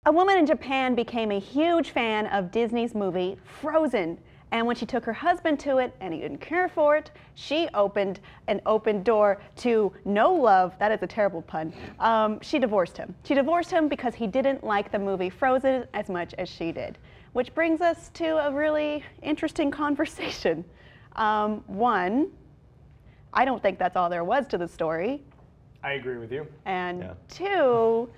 A woman in Japan became a huge fan of Disney's movie Frozen. And when she took her husband to it and he didn't care for it, she opened an open door to no love. That is a terrible pun. She divorced him. She divorced him because he didn't like the movie Frozen as much as she did. Which brings us to a really interesting conversation. One, I don't think that's all there was to the story. I agree with you. And two,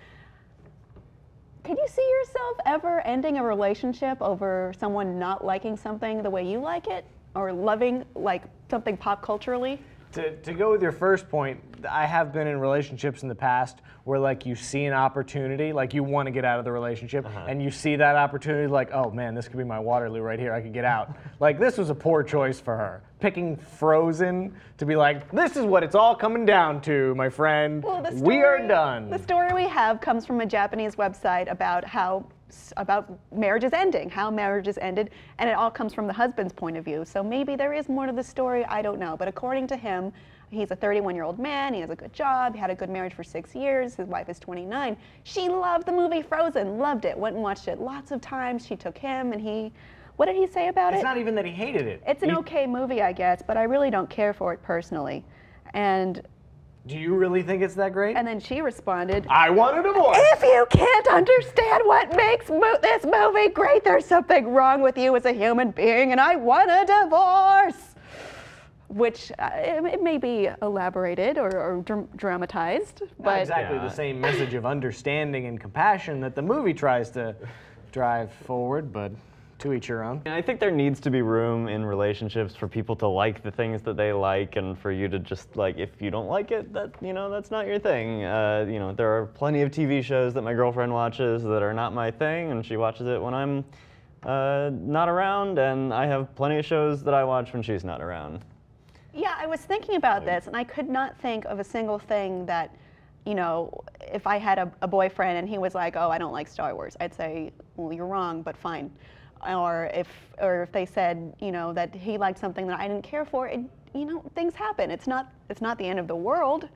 can you see yourself ever ending a relationship over someone not liking something the way you like it, or loving like something pop culturally? To go with your first point, I have been in relationships in the past where like you see an opportunity, like you want to get out of the relationship, and you see that opportunity like, oh man, this could be my Waterloo right here, I could get out. Like this was a poor choice for her. Picking Frozen to be like, this is what it's all coming down to, my friend. Well, we are done. The story we have comes from a Japanese website about marriages ending, how marriages ended, and it all comes from the husband's point of view. So maybe there is more to the story, I don't know. But according to him, he's a 31-year-old man, he has a good job, he had a good marriage for 6 years, his wife is 29. She loved the movie Frozen, loved it, went and watched it lots of times. She took him and he, what did he say about it? It's not even that he hated it. It's an okay movie, I guess, but I really don't care for it personally. And do you really think it's that great? and then she responded, I want a divorce. if you can't understand what makes this movie great, there's something wrong with you as a human being, and I want a divorce. Which it may be elaborated or dramatized, Not but exactly the same message of understanding and compassion that the movie tries to drive forward, but to each your own. I think there needs to be room in relationships for people to like the things that they like, and for you to just like, if you don't like it, that that's not your thing. There are plenty of TV shows that my girlfriend watches that are not my thing, and she watches it when I'm not around, and I have plenty of shows that I watch when she's not around. yeah, I was thinking about this, and I could not think of a single thing that, if I had a boyfriend and he was like, oh, I don't like Star Wars, I'd say, well, you're wrong, but fine. Or if they said, that he liked something that I didn't care for, things happen. It's not the end of the world.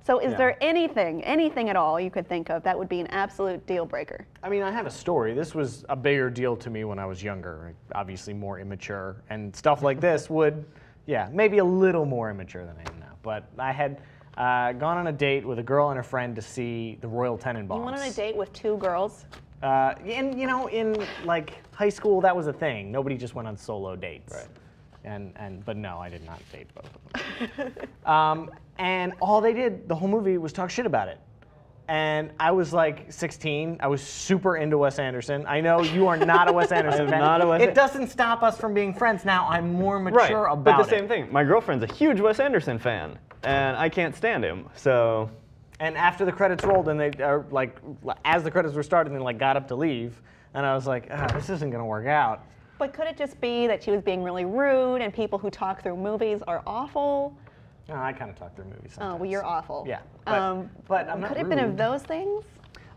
So is there anything at all you could think of that would be an absolute deal breaker? I mean, I have a story. This was a bigger deal to me when I was younger, obviously more immature, and stuff like this would, maybe a little more immature than I am now. But I had gone on a date with a girl and a friend to see the Royal Tenenbaums. You went on a date with two girls? In like high school, that was a thing. Nobody just went on solo dates. Right. But no, I did not date both of them. And all they did, the whole movie, was talk shit about it. And I was like 16. I was super into Wes Anderson. I know you are not a Wes Anderson fan. It doesn't stop us from being friends. Now I'm more mature about it. But the same thing. My girlfriend's a huge Wes Anderson fan, and I can't stand him. So. And after the credits rolled, and they are like, as the credits were starting, they like got up to leave, and I was like, this isn't gonna work out. But could it just be that she was being really rude, and people who talk through movies are awful? No, I kind of talk through movies sometimes. Oh, well, you're awful. Yeah, but I'm not Could it have been of those things?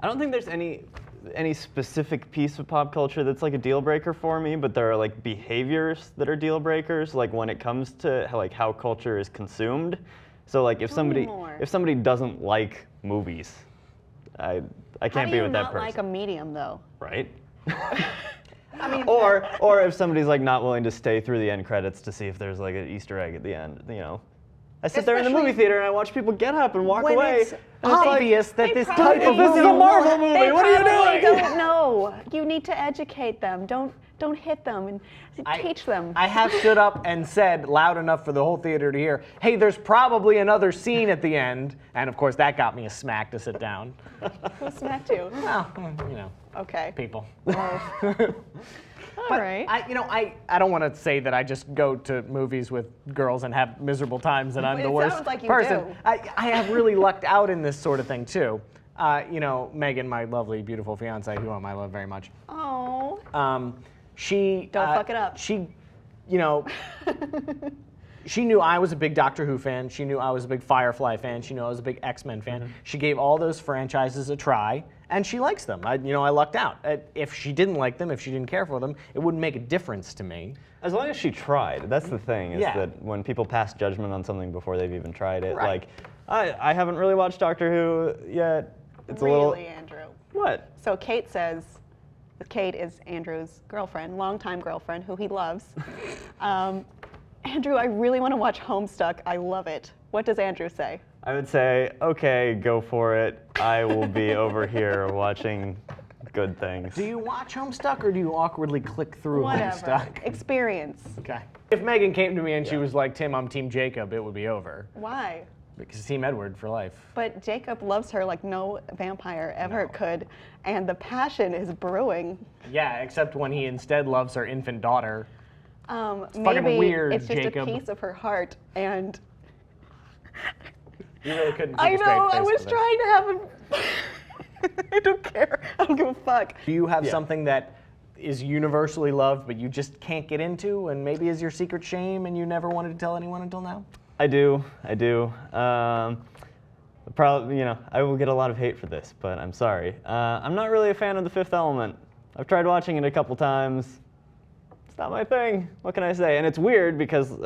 I don't think there's any specific piece of pop culture that's like a deal breaker for me, but there are like behaviors that are deal breakers, like when it comes to how culture is consumed. So like if somebody doesn't like movies, I can't be with that person. How do you not like a medium though? Right? I mean, or if somebody's like not willing to stay through the end credits to see if there's like an Easter egg at the end, I sit there in the movie theater and I watch people get up and walk away. It's obvious that this type of this is a Marvel movie. What are you doing? They don't know. You need to educate them. Don't hit them and teach them. I have stood up and said loud enough for the whole theater to hear, hey, there's probably another scene at the end. And of course, that got me a smack to sit down. Who smacked you? Well, Okay. people. All right. I don't want to say that I just go to movies with girls and have miserable times and I'm the worst sounds like you person. do. I have really lucked out in this sort of thing too. Megan, my lovely, beautiful fiance, who I love very much. Oh. She Don't fuck it up. She, she knew I was a big Doctor Who fan. She knew I was a big Firefly fan. She knew I was a big X-Men fan. Mm-hmm. She gave all those franchises a try, and she likes them. I lucked out. If she didn't like them, if she didn't care for them, it wouldn't make a difference to me. As long as she tried. That's the thing, is that when people pass judgment on something before they've even tried it, like, I haven't really watched Doctor Who yet. It's really, Andrew. What? So Kate says, Kate is Andrew's girlfriend, longtime girlfriend, who he loves. Andrew, I really want to watch Homestuck. I love it. What does Andrew say? I would say, okay, go for it. I will be over here watching good things. Do you watch Homestuck or do you awkwardly click through Whatever. Homestuck? Experience. Okay. If Megan came to me and she was like, Tim, I'm Team Jacob, it would be over. Why? Because Team Edward for life. But Jacob loves her like no vampire ever could, and the passion is brewing. Yeah, except when he instead loves her infant daughter. Maybe fucking weird, it's just Jacob. a piece of her heart, and You really couldn't keep I a straight know, I face was for this. trying to have a... I don't care. I don't give a fuck. Do you have something that is universally loved but you just can't get into and maybe is your secret shame and you never wanted to tell anyone until now? I do. Probably, I will get a lot of hate for this, but I'm sorry. I'm not really a fan of The Fifth Element. I've tried watching it a couple times. It's not my thing. What can I say? And it's weird because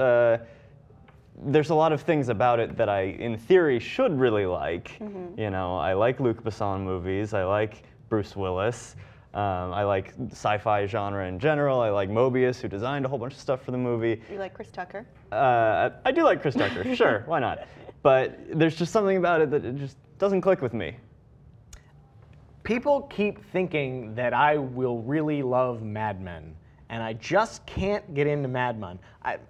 there's a lot of things about it that I, in theory, should really like. Mm-hmm. I like Luc Besson movies. I like Bruce Willis. I like sci-fi genre in general. I like Mobius, who designed a whole bunch of stuff for the movie. You like Chris Tucker? I do like Chris Tucker, sure, why not? But there's just something about it that it just doesn't click with me. People keep thinking that I will really love Mad Men, and I just can't get into Mad Men.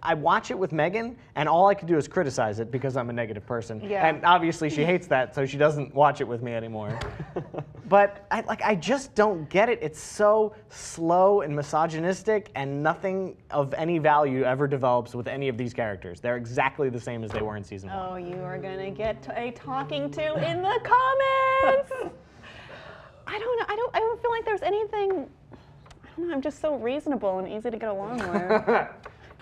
I watch it with Megan, and all I can do is criticize it because I'm a negative person. Yeah. And obviously she hates that, so she doesn't watch it with me anymore. But I just don't get it. It's so slow and misogynistic, and nothing of any value ever develops with any of these characters. They're exactly the same as they were in season 1. Oh, you are gonna get a talking to in the comments. I don't know. I don't feel like there's anything. I don't know. I'm just so reasonable and easy to get along with.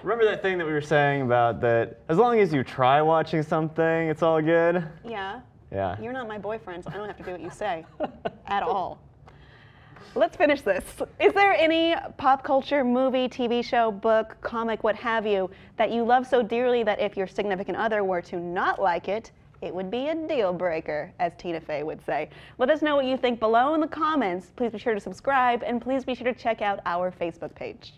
Remember that thing that we were saying about that as long as you try watching something, it's all good? Yeah. Yeah. You're not my boyfriend, so I don't have to do what you say at all. Let's finish this. Is there any pop culture, movie, TV show, book, comic, what have you, that you love so dearly that if your significant other were to not like it, it would be a deal breaker, as Tina Fey would say? Let us know what you think below in the comments. Please be sure to subscribe, and please be sure to check out our Facebook page.